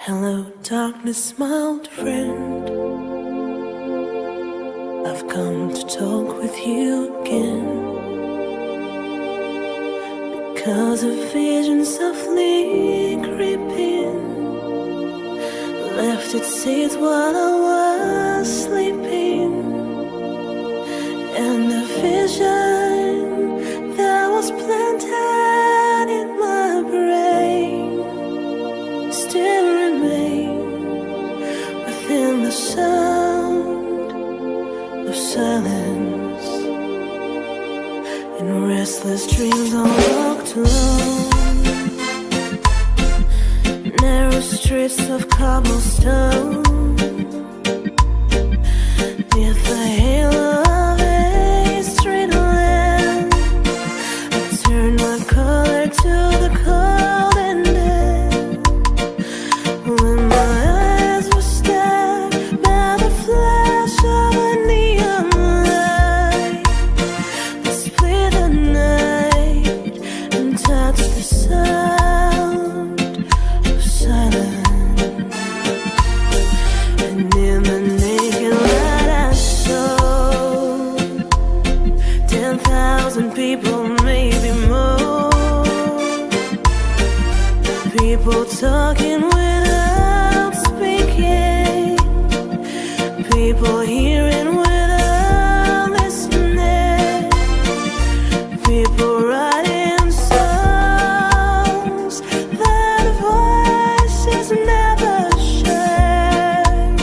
Hello, darkness, my old friend. I've come to talk with you again, because a vision softly creeping left its seeds while I was sleeping. And the vision that was planted in my brain still within the sound of silence. In restless dreams I walked alone, narrow streets of cobblestone, neath the halo of a street lamp. I turned my collar to the cold and damp. When my eyes were stabbed by the flash of a neon light that split the night and touched the sound of silence. And in the naked light I saw 10,000 people, maybe more. People talking without speaking, people hearing without listening, people writing songs that voices never shared,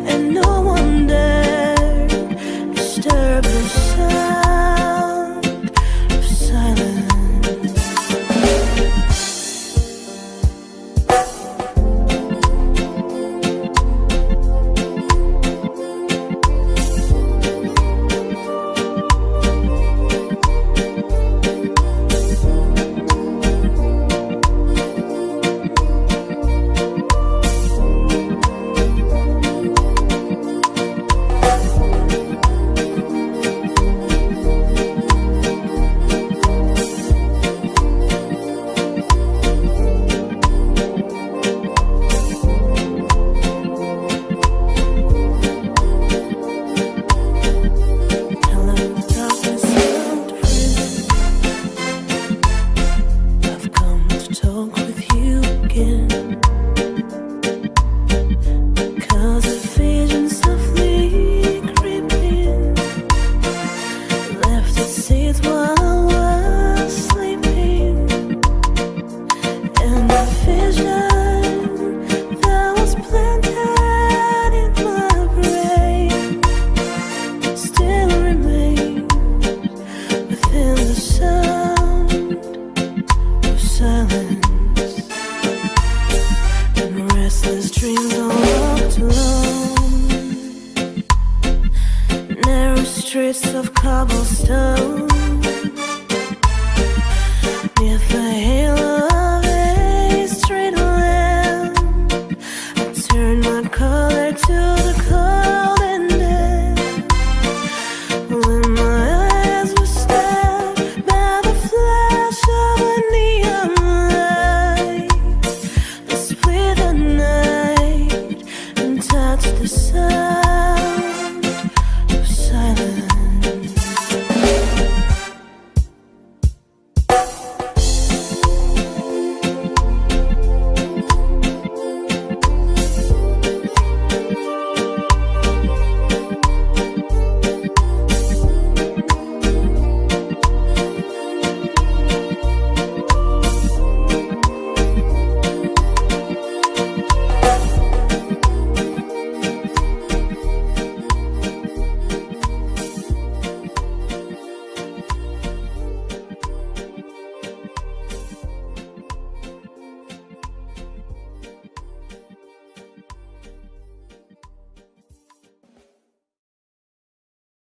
and no one dared disturb the sound of silence. Silence and restless dreams.